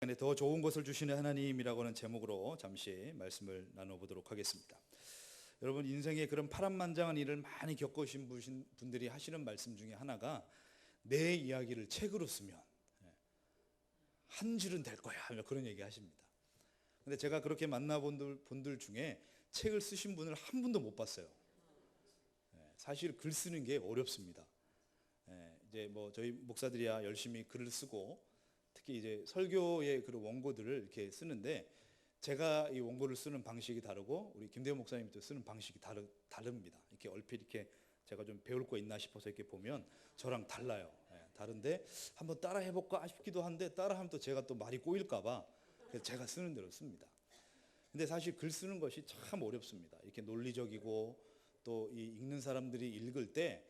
더 좋은 것을 주시는 하나님이라고는 제목으로 잠시 말씀을 나눠보도록 하겠습니다. 여러분, 인생에 그런 파란만장한 일을 많이 겪으신 분들이 하시는 말씀 중에 하나가 내 이야기를 책으로 쓰면 한 줄은 될 거야 하며 그런 얘기 하십니다. 근데 제가 그렇게 만나본 분들 중에 책을 쓰신 분을 한 분도 못 봤어요. 사실 글 쓰는 게 어렵습니다. 이제 뭐 저희 목사들이야 열심히 글을 쓰고 특히 이제 설교의 그런 원고들을 이렇게 쓰는데 제가 이 원고를 쓰는 방식이 다르고 우리 김대호 목사님도 쓰는 방식이 다릅니다. 이렇게 얼핏 이렇게 제가 좀 배울 거 있나 싶어서 이렇게 보면 저랑 달라요. 다른데 한번 따라 해볼까 싶기도 한데 따라하면 또 제가 또 말이 꼬일까봐 그래서 제가 쓰는 대로 씁니다. 근데 사실 글 쓰는 것이 참 어렵습니다. 이렇게 논리적이고 또 이 읽는 사람들이 읽을 때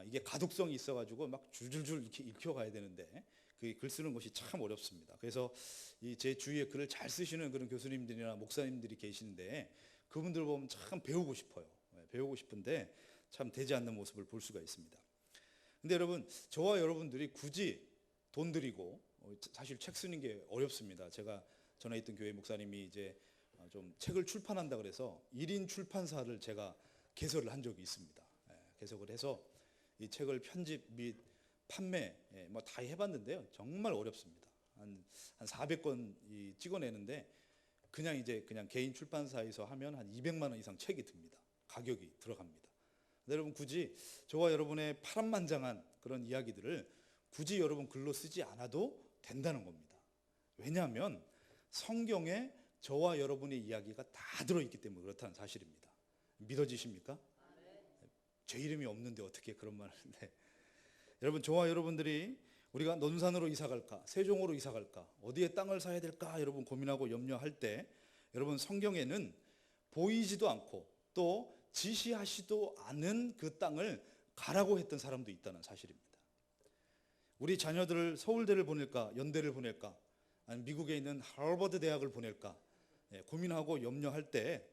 이게 가독성이 있어가지고 막 줄줄줄 이렇게 읽혀가야 되는데 그 글 쓰는 것이 참 어렵습니다. 그래서 이 제 주위에 글을 잘 쓰시는 그런 교수님들이나 목사님들이 계시는데 그분들 보면 참 배우고 싶어요. 배우고 싶은데 참 되지 않는 모습을 볼 수가 있습니다. 근데 여러분, 저와 여러분들이 굳이 돈 들이고 사실 책 쓰는 게 어렵습니다. 제가 전에 있던 교회 목사님이 이제 좀 책을 출판한다 그래서 1인 출판사를 제가 개설을 한 적이 있습니다. 개설을 해서 이 책을 편집 및 판매 뭐 다 해봤는데요, 정말 어렵습니다. 한 400권 찍어내는데 그냥 개인 출판사에서 하면 한 200만 원 이상 책이 듭니다. 가격이 들어갑니다. 여러분, 굳이 저와 여러분의 파란만장한 그런 이야기들을 굳이 여러분 글로 쓰지 않아도 된다는 겁니다. 왜냐하면 성경에 저와 여러분의 이야기가 다 들어있기 때문에 그렇다는 사실입니다. 믿어지십니까? 제 이름이 없는데 어떻게 그런 말을 하는데, 여러분, 저와 여러분들이 우리가 논산으로 이사 갈까 세종으로 이사 갈까 어디에 땅을 사야 될까 여러분 고민하고 염려할 때 여러분, 성경에는 보이지도 않고 또 지시하지도 않은 그 땅을 가라고 했던 사람도 있다는 사실입니다. 우리 자녀들을 서울대를 보낼까 연대를 보낼까 아니면 미국에 있는 하버드 대학을 보낼까 고민하고 염려할 때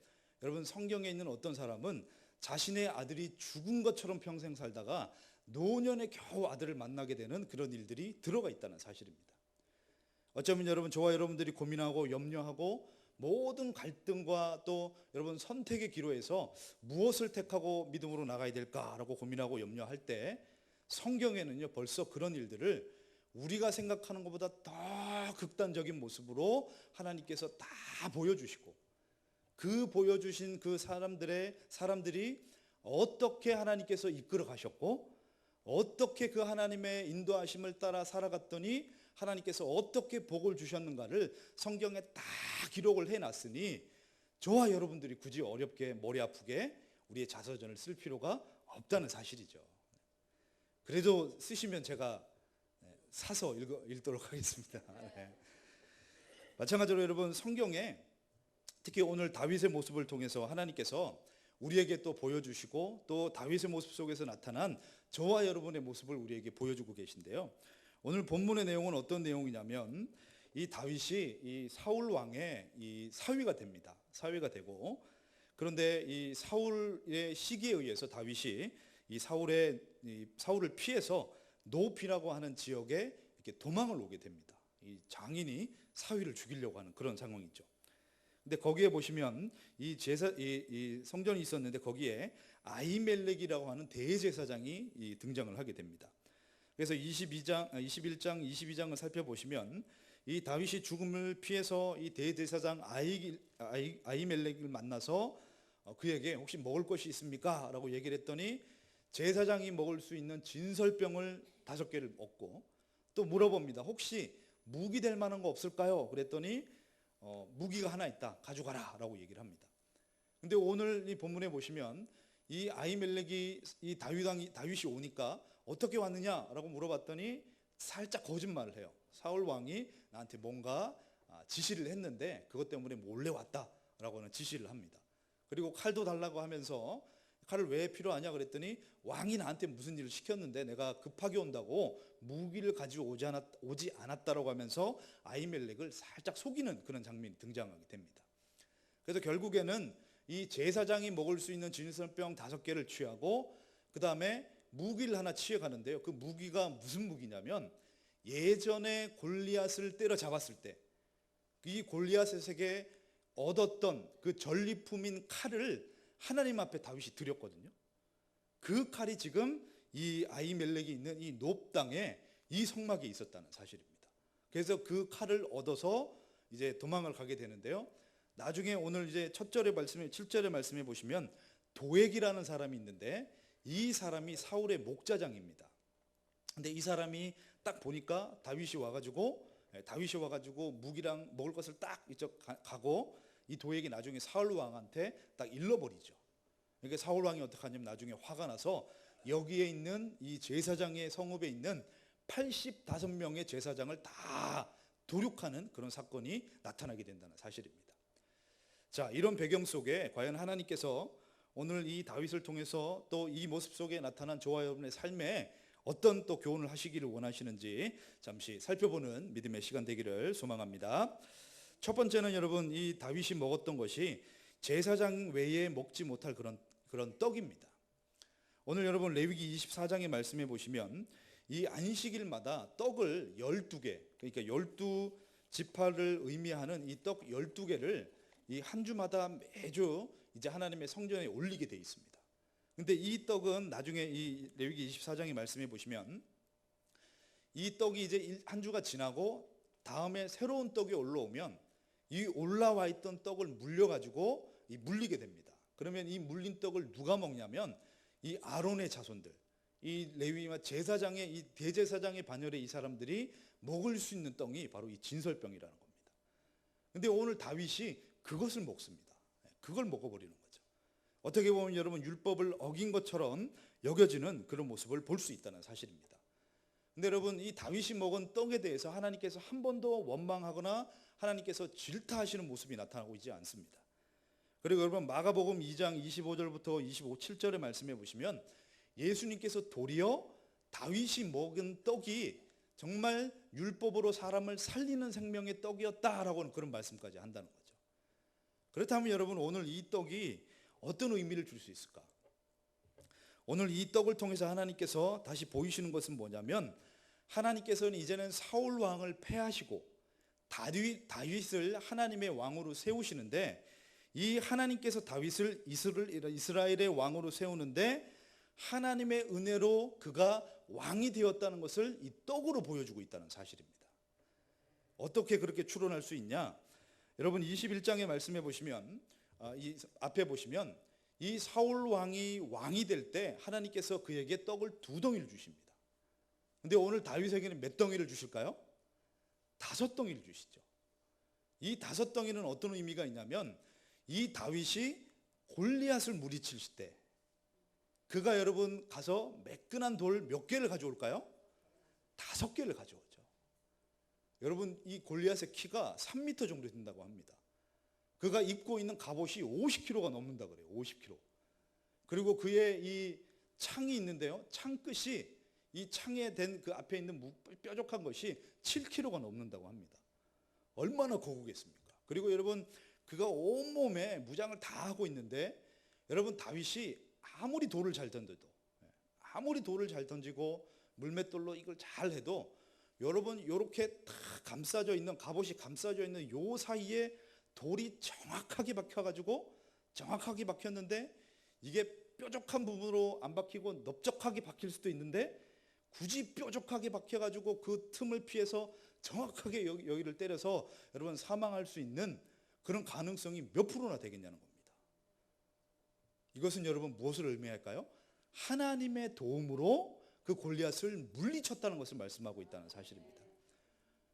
여러분, 성경에 있는 어떤 사람은 자신의 아들이 죽은 것처럼 평생 살다가 노년에 겨우 아들을 만나게 되는 그런 일들이 들어가 있다는 사실입니다. 어쩌면 여러분, 저와 여러분들이 고민하고 염려하고 모든 갈등과 또 여러분 선택의 기로에서 무엇을 택하고 믿음으로 나가야 될까라고 고민하고 염려할 때 성경에는요 벌써 그런 일들을 우리가 생각하는 것보다 더 극단적인 모습으로 하나님께서 다 보여주시고 그 보여주신 그 사람들이 어떻게 하나님께서 이끌어 가셨고 어떻게 그 하나님의 인도하심을 따라 살아갔더니 하나님께서 어떻게 복을 주셨는가를 성경에 다 기록을 해놨으니 저와 여러분들이 굳이 어렵게 머리 아프게 우리의 자서전을 쓸 필요가 없다는 사실이죠. 그래도 쓰시면 제가 사서 읽도록 하겠습니다. 마찬가지로 여러분, 성경에 특히 오늘 다윗의 모습을 통해서 하나님께서 우리에게 또 보여주시고 또 다윗의 모습 속에서 나타난 저와 여러분의 모습을 우리에게 보여주고 계신데요, 오늘 본문의 내용은 어떤 내용이냐면 이 다윗이 이 사울 왕의 이 사위가 됩니다. 사위가 되고, 그런데 이 사울의 시기에 의해서 다윗이 이 사울을 피해서 노피라고 하는 지역에 이렇게 도망을 오게 됩니다. 이 장인이 사위를 죽이려고 하는 그런 상황이죠. 근데 거기에 보시면 이 성전이 있었는데 거기에 아히멜렉이라고 하는 대제사장이 등장을 하게 됩니다. 그래서 21장, 22장을 살펴보시면 이 다윗이 죽음을 피해서 이 대제사장 아히멜렉을 만나서 그에게 혹시 먹을 것이 있습니까? 라고 얘기를 했더니 제사장이 먹을 수 있는 진설병을 5개를 얻고 또 물어봅니다. 혹시 무기 될 만한 거 없을까요? 그랬더니 무기가 하나 있다, 가져가라 라고 얘기를 합니다. 근데 오늘 이 본문에 보시면 이 아히멜렉이 이 다윗이 오니까 어떻게 왔느냐라고 물어봤더니 살짝 거짓말을 해요. 사울 왕이 나한테 뭔가 지시를 했는데 그것 때문에 몰래 왔다라고 하는 지시를 합니다. 그리고 칼도 달라고 하면서 칼을 왜 필요하냐 그랬더니 왕이 나한테 무슨 일을 시켰는데 내가 급하게 온다고 무기를 가지고 오지 않았다라고 하면서 아히멜렉을 살짝 속이는 그런 장면이 등장하게 됩니다. 그래서 결국에는 이 제사장이 먹을 수 있는 진설병 5개를 취하고 그 다음에 무기를 하나 취해가는데요, 그 무기가 무슨 무기냐면 예전에 골리앗을 때려잡았을 때 이 골리앗에게 얻었던 그 전리품인 칼을 하나님 앞에 다윗이 드렸거든요. 그 칼이 지금 이 아히멜렉이 있는 이 놉 땅에 이 성막에 있었다는 사실입니다. 그래서 그 칼을 얻어서 이제 도망을 가게 되는데요. 나중에 오늘 이제 첫 절의 말씀에 7절의 말씀에 보시면 도액이라는 사람이 있는데 이 사람이 사울의 목자장입니다. 근데 이 사람이 딱 보니까 다윗이 와가지고 무기랑 먹을 것을 딱 이쪽 가고 이 도액이 나중에 사울 왕한테 딱 일러버리죠. 그러니까 사울 왕이 어떻게 하냐면 나중에 화가 나서 여기에 있는 이 제사장의 성읍에 있는 85명의 제사장을 다 도륙하는 그런 사건이 나타나게 된다는 사실입니다. 자, 이런 배경 속에 과연 하나님께서 오늘 이 다윗을 통해서 또 이 모습 속에 나타난 저와 여러분의 삶에 어떤 또 교훈을 하시기를 원하시는지 잠시 살펴보는 믿음의 시간 되기를 소망합니다. 첫 번째는 여러분, 이 다윗이 먹었던 것이 제사장 외에 먹지 못할 그런 떡입니다. 오늘 여러분 레위기 24장의 말씀에 보시면 이 안식일마다 떡을 12개, 그러니까 12지파를 의미하는 이 떡 12개를 이 한 주마다 매주 이제 하나님의 성전에 올리게 돼 있습니다. 근데 이 떡은 나중에 이 레위기 24장의 말씀에 보시면 이 떡이 이제 한 주가 지나고 다음에 새로운 떡이 올라오면 이 올라와 있던 떡을 물려가지고 물리게 됩니다. 그러면 이 물린 떡을 누가 먹냐면 이 아론의 자손들, 이 레위와 제사장의 이 대제사장의 반열의 이 사람들이 먹을 수 있는 떡이 바로 이 진설병이라는 겁니다. 근데 오늘 다윗이 그것을 먹습니다. 그걸 먹어버리는 거죠. 어떻게 보면 여러분 율법을 어긴 것처럼 여겨지는 그런 모습을 볼 수 있다는 사실입니다. 근데 여러분 이 다윗이 먹은 떡에 대해서 하나님께서 한 번도 원망하거나 하나님께서 질타하시는 모습이 나타나고 있지 않습니다. 그리고 여러분 마가복음 2장 25절부터 7절의 말씀해 보시면 예수님께서 도리어 다윗이 먹은 떡이 정말 율법으로 사람을 살리는 생명의 떡이었다라고는 그런 말씀까지 한다는 거죠. 그렇다면 여러분 오늘 이 떡이 어떤 의미를 줄 수 있을까? 오늘 이 떡을 통해서 하나님께서 다시 보이시는 것은 뭐냐면 하나님께서는 이제는 사울 왕을 패하시고 다윗을 하나님의 왕으로 세우시는데 이 하나님께서 다윗을 이스라엘의 왕으로 세우는데 하나님의 은혜로 그가 왕이 되었다는 것을 이 떡으로 보여주고 있다는 사실입니다. 어떻게 그렇게 추론할 수 있냐? 여러분 21장의 말씀해 보시면 이 앞에 보시면 이 사울 왕이 될 때 하나님께서 그에게 떡을 2덩이를 주십니다. 근데 오늘 다윗에게는 몇 덩이를 주실까요? 5덩이를 주시죠. 이 5덩이는 어떤 의미가 있냐면 이 다윗이 골리앗을 무리칠 때 그가 여러분 가서 매끈한 돌 몇 개를 가져올까요? 5개를 가져오죠. 여러분 이 골리앗의 키가 3m 정도 된다고 합니다. 그가 입고 있는 갑옷이 50kg가 넘는다 그래요. 50kg. 그리고 그의 이 창이 있는데요. 창 끝이 이 창에 된 그 앞에 있는 뾰족한 것이 7kg가 넘는다고 합니다. 얼마나 거구겠습니까? 그리고 여러분 그가 온몸에 무장을 다 하고 있는데 여러분 다윗이 아무리 돌을 잘 던지고 물맷돌로 이걸 잘 해도 여러분 이렇게 다 감싸져 있는 갑옷이 감싸져 있는 요 사이에 돌이 정확하게 박혔는데 이게 뾰족한 부분으로 안 박히고 넓적하게 박힐 수도 있는데 굳이 뾰족하게 박혀가지고 그 틈을 피해서 정확하게 여기를 때려서 여러분 사망할 수 있는 그런 가능성이 몇 프로나 되겠냐는 겁니다. 이것은 여러분 무엇을 의미할까요? 하나님의 도움으로 그 골리앗을 물리쳤다는 것을 말씀하고 있다는 사실입니다.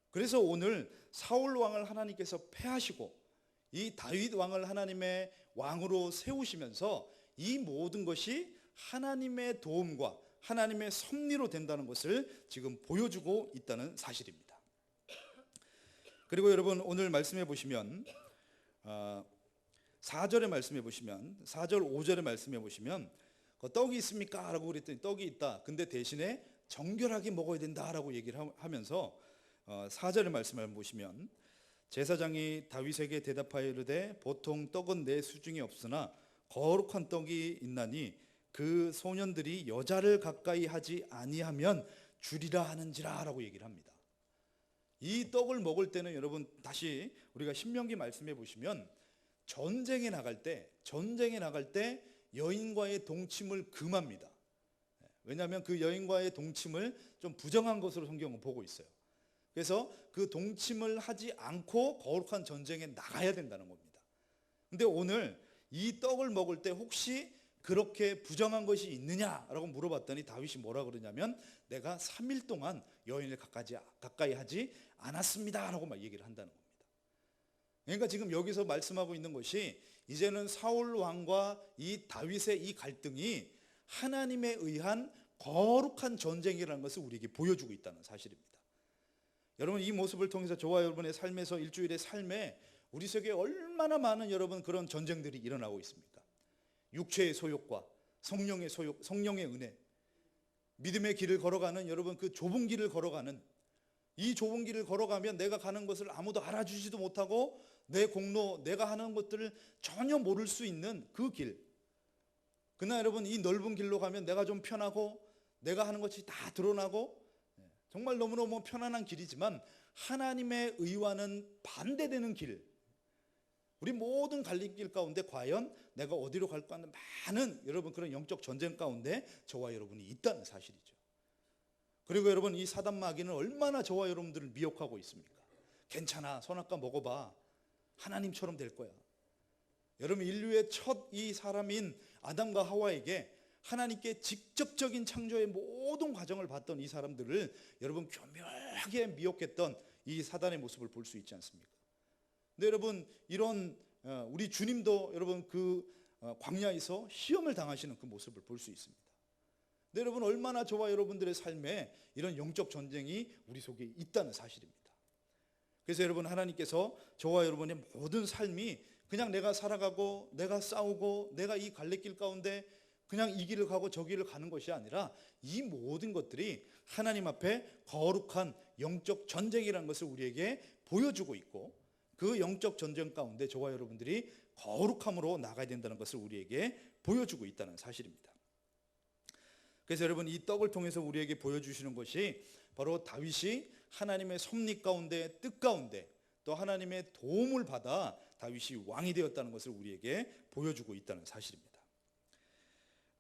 그래서 오늘 사울 왕을 하나님께서 패하시고 이 다윗 왕을 하나님의 왕으로 세우시면서 이 모든 것이 하나님의 도움과 하나님의 섭리로 된다는 것을 지금 보여주고 있다는 사실입니다. 그리고 여러분 오늘 말씀해 보시면 4절의 말씀해 보시면 4절 5절의 말씀해 보시면 떡이 있습니까? 라고 그랬더니 떡이 있다. 근데 대신에 정결하게 먹어야 된다라고 얘기를 하면서 4절의 말씀을 보시면 제사장이 다윗에게 대답하여 이르되 보통 떡은 내 수중에 없으나 거룩한 떡이 있나니 그 소년들이 여자를 가까이 하지 아니하면 주리라 하는지라 라고 얘기를 합니다. 이 떡을 먹을 때는 여러분 다시 우리가 신명기 말씀해 보시면 전쟁에 나갈 때 여인과의 동침을 금합니다. 왜냐하면 그 여인과의 동침을 좀 부정한 것으로 성경은 보고 있어요. 그래서 그 동침을 하지 않고 거룩한 전쟁에 나가야 된다는 겁니다. 근데 오늘 이 떡을 먹을 때 혹시 그렇게 부정한 것이 있느냐라고 물어봤더니 다윗이 뭐라 그러냐면 내가 3일 동안 여인을 가까이 하지 않았습니다 라고 막 얘기를 한다는 겁니다. 그러니까 지금 여기서 말씀하고 있는 것이 이제는 사울 왕과 이 다윗의 이 갈등이 하나님에 의한 거룩한 전쟁이라는 것을 우리에게 보여주고 있다는 사실입니다. 여러분 이 모습을 통해서 저와 여러분의 삶에서 일주일의 삶에 우리 속에 얼마나 많은 여러분 그런 전쟁들이 일어나고 있습니까? 육체의 소욕과 성령의 소욕, 성령의 은혜, 믿음의 길을 걸어가는 여러분 그 좁은 길을 걸어가는 이 좁은 길을 걸어가면 내가 가는 것을 아무도 알아주지도 못하고 내 공로, 내가 하는 것들을 전혀 모를 수 있는 그 길. 그러나 여러분 이 넓은 길로 가면 내가 좀 편하고 내가 하는 것이 다 드러나고 정말 너무너무 편안한 길이지만 하나님의 의와는 반대되는 길, 우리 모든 갈림길 가운데 과연 내가 어디로 갈까 하는 많은 여러분 그런 영적 전쟁 가운데 저와 여러분이 있다는 사실이죠. 그리고 여러분 이 사단 마귀는 얼마나 저와 여러분들을 미혹하고 있습니까? 괜찮아, 선악과 먹어봐, 하나님처럼 될 거야. 여러분 인류의 첫 이 사람인 아담과 하와에게 하나님께 직접적인 창조의 모든 과정을 봤던 이 사람들을 여러분 교묘하게 미혹했던 이 사단의 모습을 볼 수 있지 않습니까? 근데 여러분 이런 우리 주님도 여러분 그 광야에서 시험을 당하시는 그 모습을 볼 수 있습니다. 근데 여러분 얼마나 저와 여러분들의 삶에 이런 영적 전쟁이 우리 속에 있다는 사실입니다. 그래서 여러분 하나님께서 저와 여러분의 모든 삶이 그냥 내가 살아가고 내가 싸우고 내가 이 갈래길 가운데 그냥 이 길을 가고 저 길을 가는 것이 아니라 이 모든 것들이 하나님 앞에 거룩한 영적 전쟁이라는 것을 우리에게 보여주고 있고 그 영적 전쟁 가운데 저와 여러분들이 거룩함으로 나가야 된다는 것을 우리에게 보여주고 있다는 사실입니다. 그래서 여러분 이 떡을 통해서 우리에게 보여주시는 것이 바로 다윗이 하나님의 섭리 가운데 뜻 가운데 또 하나님의 도움을 받아 다윗이 왕이 되었다는 것을 우리에게 보여주고 있다는 사실입니다.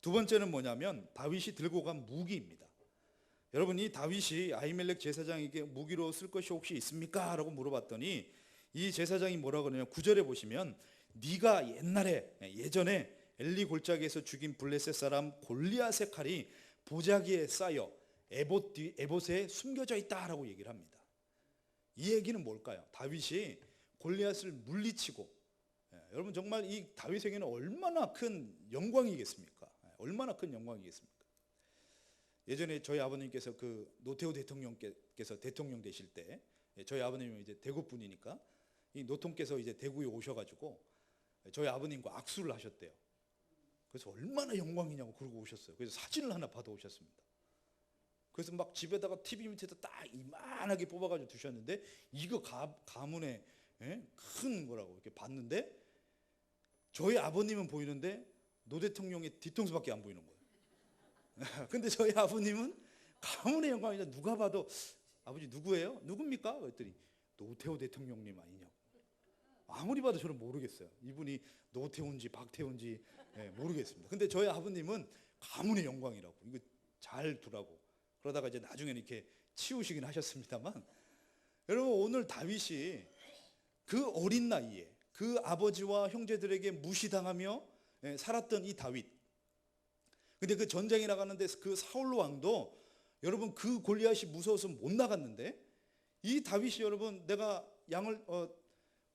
두 번째는 뭐냐면 다윗이 들고 간 무기입니다. 여러분 이 다윗이 아히멜렉 제사장에게 무기로 쓸 것이 혹시 있습니까? 라고 물어봤더니 이 제사장이 뭐라고 그러냐면 9절에 보시면 네가 예전에 엘리 골짜기에서 죽인 블레셋 사람 골리앗의 칼이 보자기에 쌓여 에봇에 숨겨져 있다라고 얘기를 합니다. 이 얘기는 뭘까요? 다윗이 골리앗을 물리치고 여러분 정말 이 다윗에게는 얼마나 큰 영광이겠습니까? 얼마나 큰 영광이겠습니까? 예전에 저희 아버님께서 그 노태우 대통령께서 대통령 되실 때 저희 아버님은 이제 대구 분이니까 이 노통께서 이제 대구에 오셔가지고 저희 아버님과 악수를 하셨대요. 그래서 얼마나 영광이냐고 그러고 오셨어요. 그래서 사진을 하나 받아 오셨습니다. 그래서 막 집에다가 TV 밑에다 딱 이만하게 뽑아가지고 두셨는데 이거 가문의 큰 거라고 이렇게 봤는데 저희 아버님은 보이는데 노 대통령의 뒤통수밖에 안 보이는 거예요. 근데 저희 아버님은 가문의 영광이냐 누가 봐도 아버지 누구예요? 누굽니까? 그랬더니 노태우 대통령님 아니냐고. 아무리 봐도 저는 모르겠어요. 이분이 노태우인지 박태우인지 모르겠습니다. 근데 저희 아버님은 가문의 영광이라고 이거 잘 두라고 그러다가 이제 나중에는 이렇게 치우시긴 하셨습니다만 여러분 오늘 다윗이 그 어린 나이에 그 아버지와 형제들에게 무시당하며 살았던 이 다윗, 근데 그 전쟁에 나가는데 그 사울 왕도 여러분 그 골리앗이 무서워서 못 나갔는데 이 다윗이 여러분 내가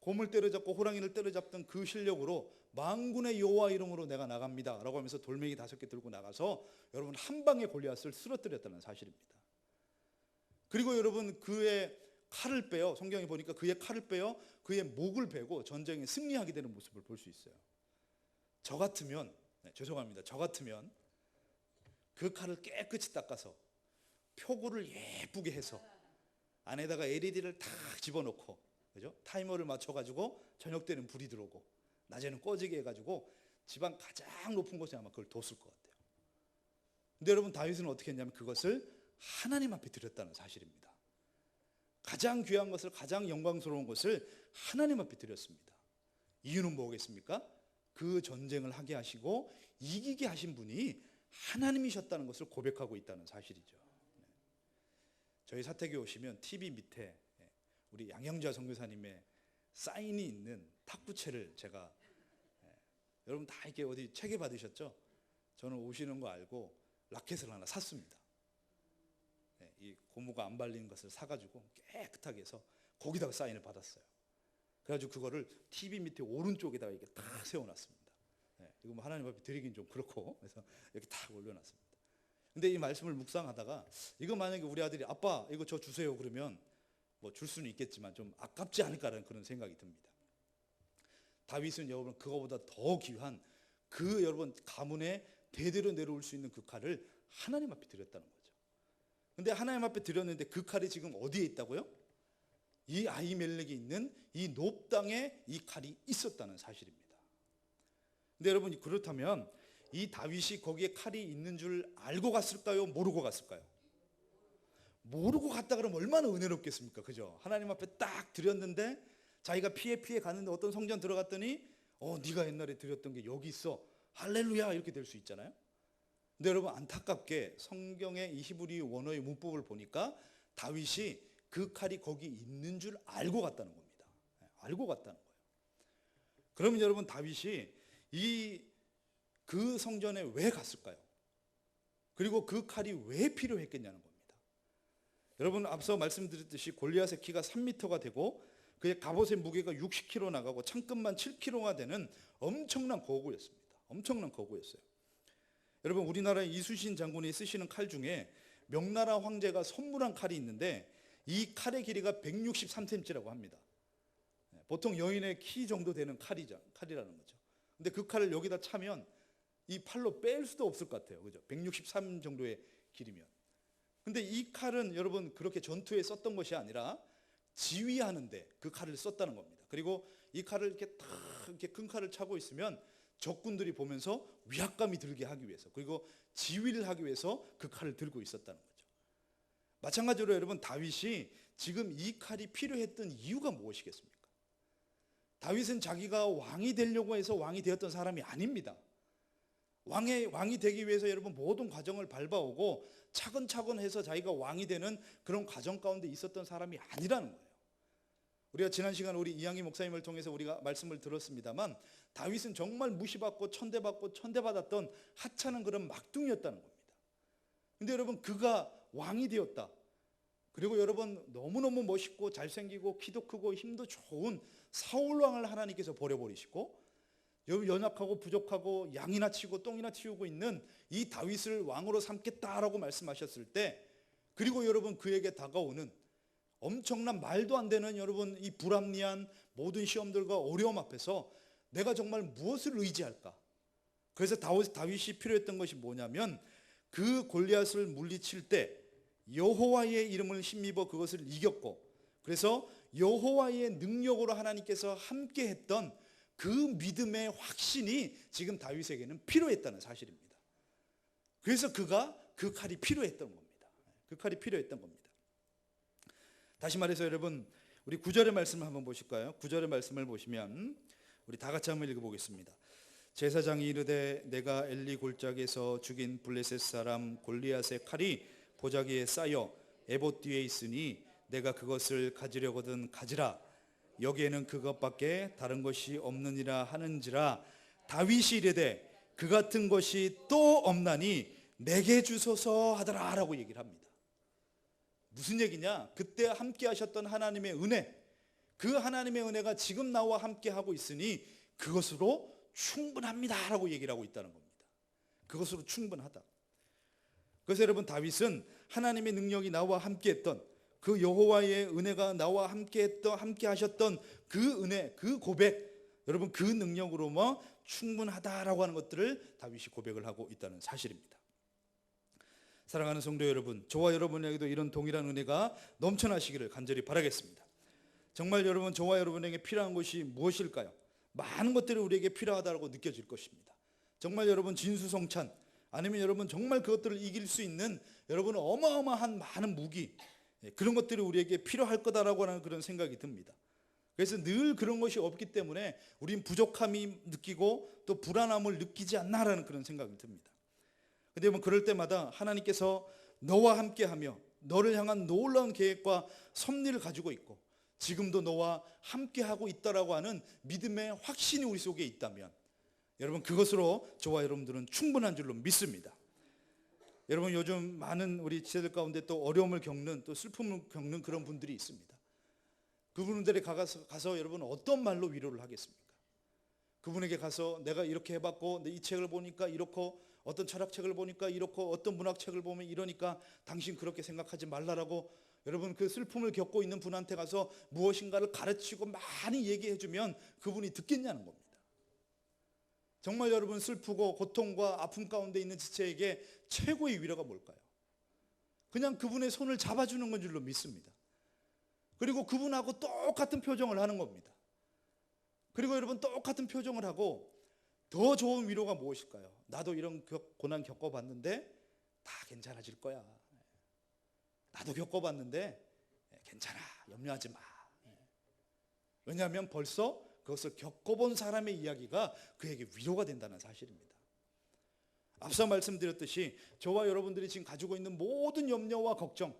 곰을 때려잡고 호랑이를 때려잡던 그 실력으로 만군의 여호와 이름으로 내가 나갑니다 라고 하면서 돌멩이 5개 들고 나가서 여러분 한 방에 골리앗을 쓰러뜨렸다는 사실입니다. 그리고 여러분 그의 칼을 빼어 성경에 보니까 그의 칼을 빼어 그의 목을 베고 전쟁에 승리하게 되는 모습을 볼 수 있어요. 저 같으면 저 같으면 그 칼을 깨끗이 닦아서 표고를 예쁘게 해서 안에다가 LED를 다 집어넣고 그죠? 타이머를 맞춰가지고 저녁 때는 불이 들어오고 낮에는 꺼지게 해가지고 집안 가장 높은 곳에 아마 그걸 뒀을 것 같아요. 근데 여러분 다윗은 어떻게 했냐면 그것을 하나님 앞에 드렸다는 사실입니다. 가장 귀한 것을, 가장 영광스러운 것을 하나님 앞에 드렸습니다. 이유는 뭐겠습니까? 그 전쟁을 하게 하시고 이기게 하신 분이 하나님이셨다는 것을 고백하고 있다는 사실이죠. 저희 사택에 오시면 TV 밑에 우리 양영자 선교사님의 사인이 있는 탁구채를 제가, 여러분 다 이렇게 어디 책에 받으셨죠? 저는 오시는 거 알고 라켓을 하나 샀습니다. 이 고무가 안 발린 것을 사가지고 깨끗하게 해서 거기다가 사인을 받았어요. 그래가지고 그거를 TV 밑에 오른쪽에다가 이렇게 딱 세워놨습니다. 이거 뭐 하나님 앞에 드리긴 좀 그렇고, 그래서 이렇게 딱 올려놨습니다. 근데 이 말씀을 묵상하다가, 이거 만약에 우리 아들이 아빠 이거 저 주세요 그러면 뭐 줄 수는 있겠지만 좀 아깝지 않을까라는 그런 생각이 듭니다. 다윗은 여러분 그거보다 더 귀한 그 여러분 가문에 대대로 내려올 수 있는 그 칼을 하나님 앞에 드렸다는 거죠. 근데 하나님 앞에 드렸는데 그 칼이 지금 어디에 있다고요? 이 아히멜렉이 있는 이 놉 땅에 이 칼이 있었다는 사실입니다. 근데 여러분 그렇다면 이 다윗이 거기에 칼이 있는 줄 알고 갔을까요? 모르고 갔을까요? 모르고 갔다 그러면 얼마나 은혜롭겠습니까? 그죠? 하나님 앞에 딱 드렸는데 자기가 피해 갔는데 어떤 성전 들어갔더니 네가 옛날에 드렸던 게 여기 있어, 할렐루야, 이렇게 될 수 있잖아요. 근데 여러분 안타깝게 성경의 이 히브리 원어의 문법을 보니까 다윗이 그 칼이 거기 있는 줄 알고 갔다는 겁니다. 알고 갔다는 거예요. 그러면 여러분 다윗이 그 성전에 왜 갔을까요? 그리고 그 칼이 왜 필요했겠냐는 겁니다. 여러분 앞서 말씀드렸듯이 골리앗의 키가 3m가 되고 그의 갑옷의 무게가 60kg 나가고 창끝만 7kg가 되는 엄청난 거구였습니다. 엄청난 거구였어요. 여러분 우리나라의 이순신 장군이 쓰시는 칼 중에 명나라 황제가 선물한 칼이 있는데 이 칼의 길이가 163cm라고 합니다. 보통 여인의 키 정도 되는 칼이라는 거죠. 근데 그 칼을 여기다 차면 이 팔로 뺄 수도 없을 것 같아요. 그죠? 163 정도의 길이면. 근데 이 칼은 여러분 그렇게 전투에 썼던 것이 아니라 지휘하는데 그 칼을 썼다는 겁니다. 그리고 이 칼을 이렇게 탁 이렇게 큰 칼을 차고 있으면 적군들이 보면서 위압감이 들게 하기 위해서, 그리고 지휘를 하기 위해서 그 칼을 들고 있었다는 거죠. 마찬가지로 여러분 다윗이 지금 이 칼이 필요했던 이유가 무엇이겠습니까? 다윗은 자기가 왕이 되려고 해서 왕이 되었던 사람이 아닙니다. 왕이 되기 위해서 여러분 모든 과정을 밟아오고 차근차근 해서 자기가 왕이 되는 그런 과정 가운데 있었던 사람이 아니라는 거예요. 우리가 지난 시간 우리 이양희 목사님을 통해서 우리가 말씀을 들었습니다만 다윗은 정말 무시받고 천대받았던 하찮은 그런 막둥이였다는 겁니다. 근데 여러분 그가 왕이 되었다. 그리고 여러분 너무너무 멋있고 잘생기고 키도 크고 힘도 좋은 사울왕을 하나님께서 버려버리시고 연약하고 부족하고 양이나 치고 똥이나 치우고 있는 이 다윗을 왕으로 삼겠다라고 말씀하셨을 때, 그리고 여러분 그에게 다가오는 엄청난 말도 안 되는 여러분 이 불합리한 모든 시험들과 어려움 앞에서 내가 정말 무엇을 의지할까? 그래서 다윗이 필요했던 것이 뭐냐면 그 골리앗을 물리칠 때 여호와의 이름을 힘입어 그것을 이겼고, 그래서 여호와의 능력으로 하나님께서 함께했던 그 믿음의 확신이 지금 다윗에게는 필요했다는 사실입니다. 그래서 그가 그 칼이 필요했던 겁니다. 그 칼이 필요했던 겁니다. 다시 말해서 여러분 우리 9절의 말씀을 한번 보실까요? 9절의 말씀을 보시면 우리 다 같이 한번 읽어보겠습니다. 제사장이 이르되 내가 엘리 골짜기에서 죽인 블레셋 사람 골리앗의 칼이 보자기에 쌓여 에봇 뒤에 있으니 내가 그것을 가지려거든 가지라. 여기에는 그것밖에 다른 것이 없느니라 하는지라. 다윗이 이르되 그 같은 것이 또 없나니 내게 주소서 하더라 라고 얘기를 합니다. 무슨 얘기냐? 그때 함께 하셨던 하나님의 은혜, 그 하나님의 은혜가 지금 나와 함께 하고 있으니 그것으로 충분합니다 라고 얘기를 하고 있다는 겁니다. 그것으로 충분하다. 그래서 여러분 다윗은 하나님의 능력이 나와 함께했던 그 여호와의 은혜가 나와 함께 하셨던 그 은혜, 그 고백, 여러분 그 능력으로 충분하다라고 하는 것들을 다윗이 고백을 하고 있다는 사실입니다. 사랑하는 성도 여러분, 저와 여러분에게도 이런 동일한 은혜가 넘쳐나시기를 간절히 바라겠습니다. 정말 여러분, 저와 여러분에게 필요한 것이 무엇일까요? 많은 것들이 우리에게 필요하다고 느껴질 것입니다. 정말 여러분 진수성찬, 아니면 여러분 정말 그것들을 이길 수 있는 여러분 어마어마한 많은 무기, 그런 것들이 우리에게 필요할 거다라고 하는 그런 생각이 듭니다. 그래서 늘 그런 것이 없기 때문에 우린 부족함이 느끼고 또 불안함을 느끼지 않나라는 그런 생각이 듭니다. 근데 뭐 그럴 때마다 하나님께서 너와 함께하며 너를 향한 놀라운 계획과 섭리를 가지고 있고 지금도 너와 함께하고 있다라고 하는 믿음의 확신이 우리 속에 있다면 여러분 그것으로 저와 여러분들은 충분한 줄로 믿습니다. 여러분 요즘 많은 우리 지체들 가운데 또 어려움을 겪는 또 슬픔을 겪는 그런 분들이 있습니다. 그분들에 가서 여러분 어떤 말로 위로를 하겠습니까? 그분에게 가서 내가 이렇게 해봤고 이 책을 보니까 이렇고 어떤 철학책을 보니까 이렇고 어떤 문학책을 보면 이러니까 당신 그렇게 생각하지 말라라고 여러분 그 슬픔을 겪고 있는 분한테 가서 무엇인가를 가르치고 많이 얘기해주면 그분이 듣겠냐는 겁니다. 정말 여러분 슬프고 고통과 아픔 가운데 있는 지체에게 최고의 위로가 뭘까요? 그냥 그분의 손을 잡아주는 건 줄로 믿습니다. 그리고 그분하고 똑같은 표정을 하는 겁니다. 그리고 여러분 똑같은 표정을 하고 더 좋은 위로가 무엇일까요? 나도 이런 고난 겪어봤는데 다 괜찮아질 거야. 나도 겪어봤는데 괜찮아. 염려하지 마. 왜냐하면 벌써 그것을 겪어본 사람의 이야기가 그에게 위로가 된다는 사실입니다. 앞서 말씀드렸듯이 저와 여러분들이 지금 가지고 있는 모든 염려와 걱정,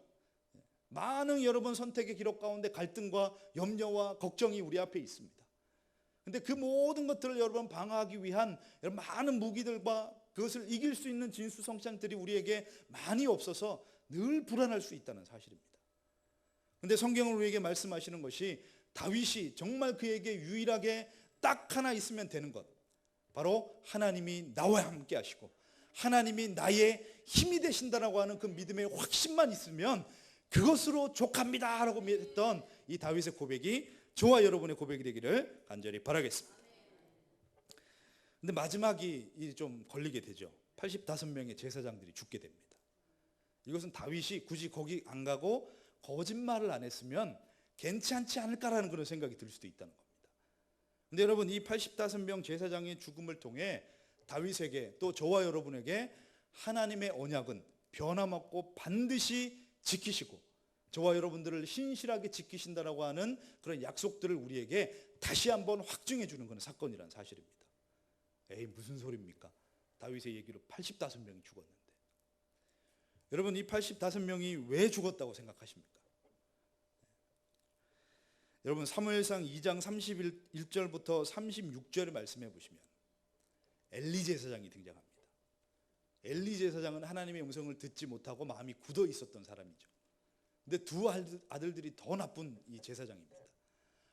많은 여러분 선택의 기록 가운데 갈등과 염려와 걱정이 우리 앞에 있습니다. 근데 그 모든 것들을 여러분 방어하기 위한 많은 무기들과 그것을 이길 수 있는 진수성찬들이 우리에게 많이 없어서 늘 불안할 수 있다는 사실입니다. 근데 성경은 우리에게 말씀하시는 것이 다윗이 정말 그에게 유일하게 딱 하나 있으면 되는 것, 바로 하나님이 나와 함께 하시고 하나님이 나의 힘이 되신다라고 하는 그 믿음의 확신만 있으면 그것으로 족합니다 라고 했던 이 다윗의 고백이 저와 여러분의 고백이 되기를 간절히 바라겠습니다. 근데 마지막이 좀 걸리게 되죠. 85명의 제사장들이 죽게 됩니다. 이것은 다윗이 굳이 거기 안 가고 거짓말을 안 했으면 괜찮지 않을까라는 그런 생각이 들 수도 있다는 겁니다. 근데 여러분 이 85명 제사장의 죽음을 통해 다윗에게 또 저와 여러분에게 하나님의 언약은 변함없고 반드시 지키시고 저와 여러분들을 신실하게 지키신다라고 하는 그런 약속들을 우리에게 다시 한번 확증해 주는 그런 사건이라는 사실입니다. 에이 무슨 소리입니까? 다윗의 얘기로 85명이 죽었는데. 여러분 이 85명이 왜 죽었다고 생각하십니까? 여러분 사무엘상 2장 31절부터 36절을 말씀해 보시면 엘리 제사장이 등장합니다. 엘리 제사장은 하나님의 음성을 듣지 못하고 마음이 굳어 있었던 사람이죠. 근데 두 아들들이 더 나쁜 이 제사장입니다.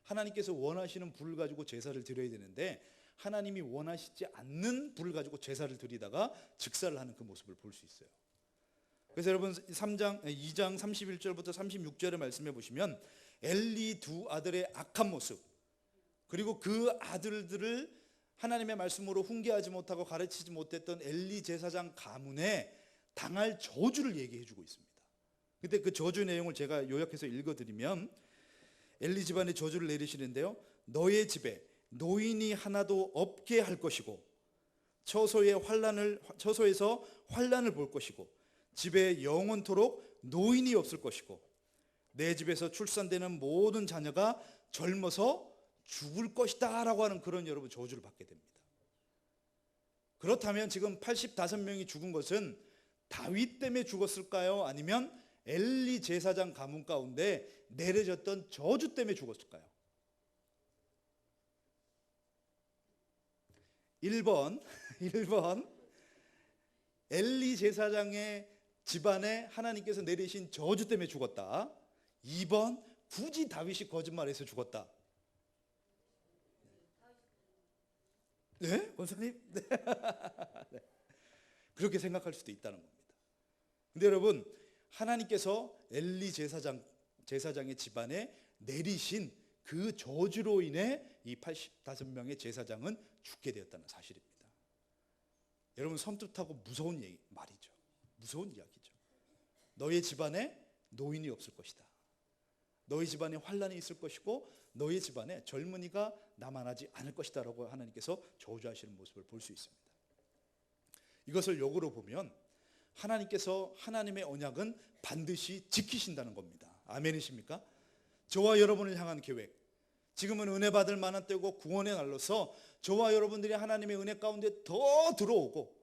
하나님께서 원하시는 불을 가지고 제사를 드려야 되는데 하나님이 원하시지 않는 불을 가지고 제사를 드리다가 즉사를 하는 그 모습을 볼 수 있어요. 그래서 여러분 2장 31절부터 36절을 말씀해 보시면 엘리 두 아들의 악한 모습, 그리고 그 아들들을 하나님의 말씀으로 훈계하지 못하고 가르치지 못했던 엘리 제사장 가문에 당할 저주를 얘기해 주고 있습니다. 근데 그 저주 내용을 제가 요약해서 읽어드리면 엘리 집안에 저주를 내리시는데요. 너의 집에 노인이 하나도 없게 할 것이고 처소에서 환난을 볼 것이고 집에 영원토록 노인이 없을 것이고 내 집에서 출산되는 모든 자녀가 젊어서 죽을 것이다 라고 하는 그런 여러분 저주를 받게 됩니다. 그렇다면 지금 85명이 죽은 것은 다윗 때문에 죽었을까요? 아니면 엘리 제사장 가문 가운데 내려졌던 저주 때문에 죽었을까요? 1번 엘리 제사장의 집안에 하나님께서 내리신 저주 때문에 죽었다. 2번 굳이 다윗이 거짓말해서 죽었다. 네? 권사님? 네. 네. 그렇게 생각할 수도 있다는 겁니다. 근데 여러분 하나님께서 엘리 제사장의 집안에 내리신 그 저주로 인해 이 85명의 제사장은 죽게 되었다는 사실입니다. 여러분 섬뜩하고 무서운 말이죠. 무서운 이야기죠. 너의 집안에 노인이 없을 것이다. 너희 집안에 환난이 있을 것이고 너희 집안에 젊은이가 남아나지 않을 것이다 라고 하나님께서 저주하시는 모습을 볼 수 있습니다. 이것을 역으로 보면 하나님께서 하나님의 언약은 반드시 지키신다는 겁니다. 아멘이십니까? 저와 여러분을 향한 계획, 지금은 은혜 받을 만한 때고 구원의 날로서 저와 여러분들이 하나님의 은혜 가운데 더 들어오고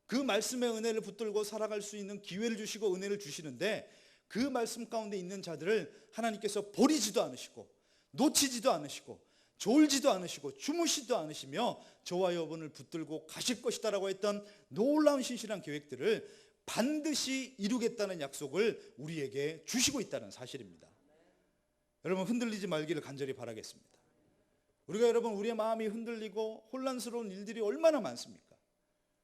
그 말씀의 은혜를 붙들고 살아갈 수 있는 기회를 주시고 은혜를 주시는데, 그 말씀 가운데 있는 자들을 하나님께서 버리지도 않으시고 놓치지도 않으시고 졸지도 않으시고 주무시지도 않으시며 저와 여러분을 붙들고 가실 것이다라고 했던 놀라운 신실한 계획들을 반드시 이루겠다는 약속을 우리에게 주시고 있다는 사실입니다. 여러분, 흔들리지 말기를 간절히 바라겠습니다. 우리가 여러분, 우리의 마음이 흔들리고 혼란스러운 일들이 얼마나 많습니까?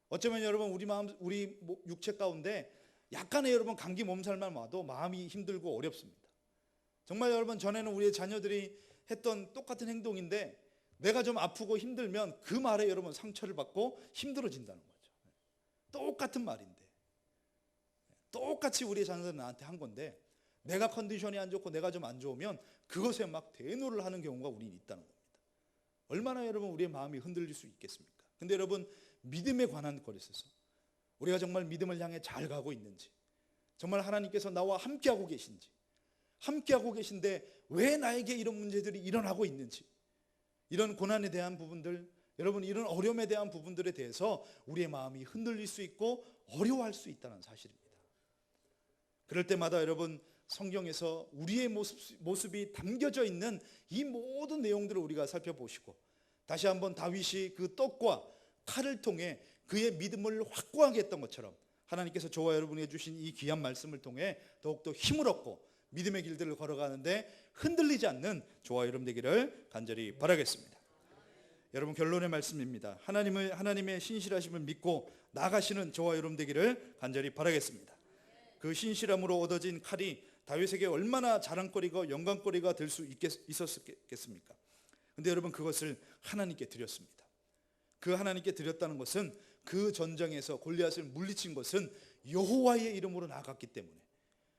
어쩌면 여러분, 우리 마음, 우리 육체 가운데 약간의 여러분 감기 몸살만 와도 마음이 힘들고 어렵습니다. 정말 여러분, 전에는 우리의 자녀들이 했던 똑같은 행동인데 내가 좀 아프고 힘들면 그 말에 여러분 상처를 받고 힘들어진다는 거죠. 똑같은 말인데, 똑같이 우리의 자녀들은 나한테 한 건데 내가 컨디션이 안 좋고 내가 좀 안 좋으면 그것에 막 대노를 하는 경우가 우리는 있다는 겁니다. 얼마나 여러분 우리의 마음이 흔들릴 수 있겠습니까? 근데 여러분, 믿음에 관한 것에 있어서 우리가 정말 믿음을 향해 잘 가고 있는지, 정말 하나님께서 나와 함께하고 계신지, 함께하고 계신데 왜 나에게 이런 문제들이 일어나고 있는지, 이런 고난에 대한 부분들, 여러분 이런 어려움에 대한 부분들에 대해서 우리의 마음이 흔들릴 수 있고 어려워할 수 있다는 사실입니다. 그럴 때마다 여러분, 성경에서 우리의 모습이 담겨져 있는 이 모든 내용들을 우리가 살펴보시고 다시 한번 다윗이 그 떡과 칼을 통해 그의 믿음을 확고하게 했던 것처럼 하나님께서 저와 여러분에게 주신 이 귀한 말씀을 통해 더욱더 힘을 얻고 믿음의 길들을 걸어가는데 흔들리지 않는 저와 여러분 되기를 간절히 바라겠습니다. 여러분, 결론의 말씀입니다. 하나님의 신실하심을 믿고 나가시는 저와 여러분 되기를 간절히 바라겠습니다. 그 신실함으로 얻어진 칼이 다윗에게 얼마나 자랑거리가 영광거리가 될 수 있었겠습니까? 근데 여러분, 그것을 하나님께 드렸습니다. 그 하나님께 드렸다는 것은 그 전쟁에서 골리앗을 물리친 것은 여호와의 이름으로 나갔기 때문에,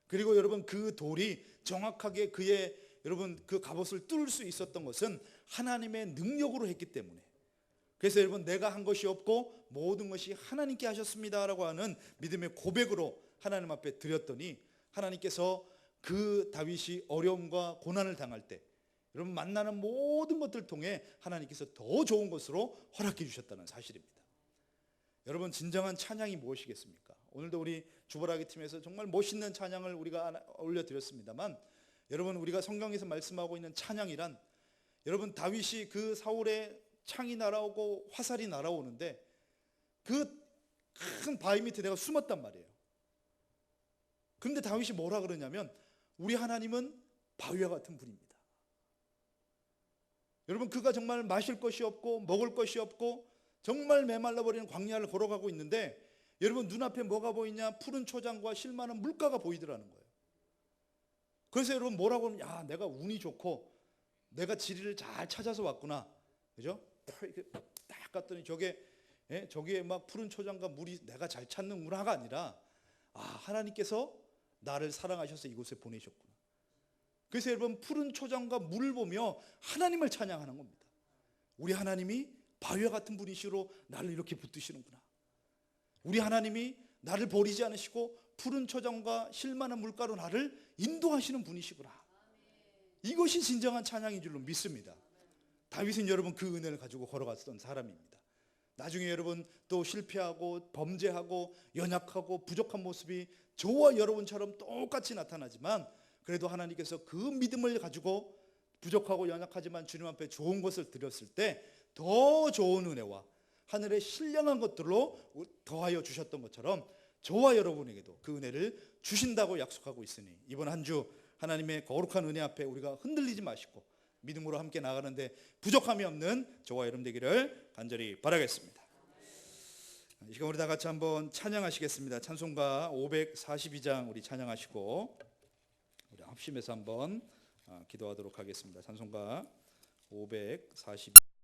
그리고 여러분 그 돌이 정확하게 그의 여러분 그 갑옷을 뚫을 수 있었던 것은 하나님의 능력으로 했기 때문에, 그래서 여러분 내가 한 것이 없고 모든 것이 하나님께 하셨습니다라고 하는 믿음의 고백으로 하나님 앞에 드렸더니 하나님께서 그 다윗이 어려움과 고난을 당할 때 여러분 만나는 모든 것들을 통해 하나님께서 더 좋은 것으로 허락해 주셨다는 사실입니다. 여러분, 진정한 찬양이 무엇이겠습니까? 오늘도 우리 주보라기 팀에서 정말 멋있는 찬양을 우리가 올려드렸습니다만, 여러분 우리가 성경에서 말씀하고 있는 찬양이란, 여러분 다윗이 그 사울의 창이 날아오고 화살이 날아오는데 그 큰 바위 밑에 내가 숨었단 말이에요. 그런데 다윗이 뭐라 그러냐면, 우리 하나님은 바위와 같은 분입니다. 여러분, 그가 정말 마실 것이 없고 먹을 것이 없고 정말 메말라버리는 광야를 걸어가고 있는데 여러분 눈앞에 뭐가 보이냐? 푸른 초장과 실 많은 물가가 보이더라는 거예요. 그래서 여러분 뭐라고 하면, 야, 내가 운이 좋고 내가 지리를 잘 찾아서 왔구나, 그죠? 딱 갔더니 저기에 막 푸른 초장과 물이 내가 잘 찾는 문화가 아니라, 아, 하나님께서 나를 사랑하셔서 이곳에 보내셨구나. 그래서 여러분 푸른 초장과 물을 보며 하나님을 찬양하는 겁니다. 우리 하나님이 바위와 같은 분이시로 나를 이렇게 붙드시는구나. 우리 하나님이 나를 버리지 않으시고 푸른 초장과 실 많은 물가로 나를 인도하시는 분이시구나. 이것이 진정한 찬양인 줄로 믿습니다. 다윗은 여러분 그 은혜를 가지고 걸어갔던 사람입니다. 나중에 여러분 또 실패하고 범죄하고 연약하고 부족한 모습이 저와 여러분처럼 똑같이 나타나지만, 그래도 하나님께서 그 믿음을 가지고 부족하고 연약하지만 주님 앞에 좋은 것을 드렸을 때 더 좋은 은혜와 하늘의 신령한 것들로 더하여 주셨던 것처럼 저와 여러분에게도 그 은혜를 주신다고 약속하고 있으니, 이번 한 주 하나님의 거룩한 은혜 앞에 우리가 흔들리지 마시고 믿음으로 함께 나가는데 부족함이 없는 저와 여러분 되기를 간절히 바라겠습니다. 이 시간 우리 다 같이 한번 찬양하시겠습니다. 찬송가 542장 우리 찬양하시고 우리 합심해서 한번 기도하도록 하겠습니다. 찬송가 542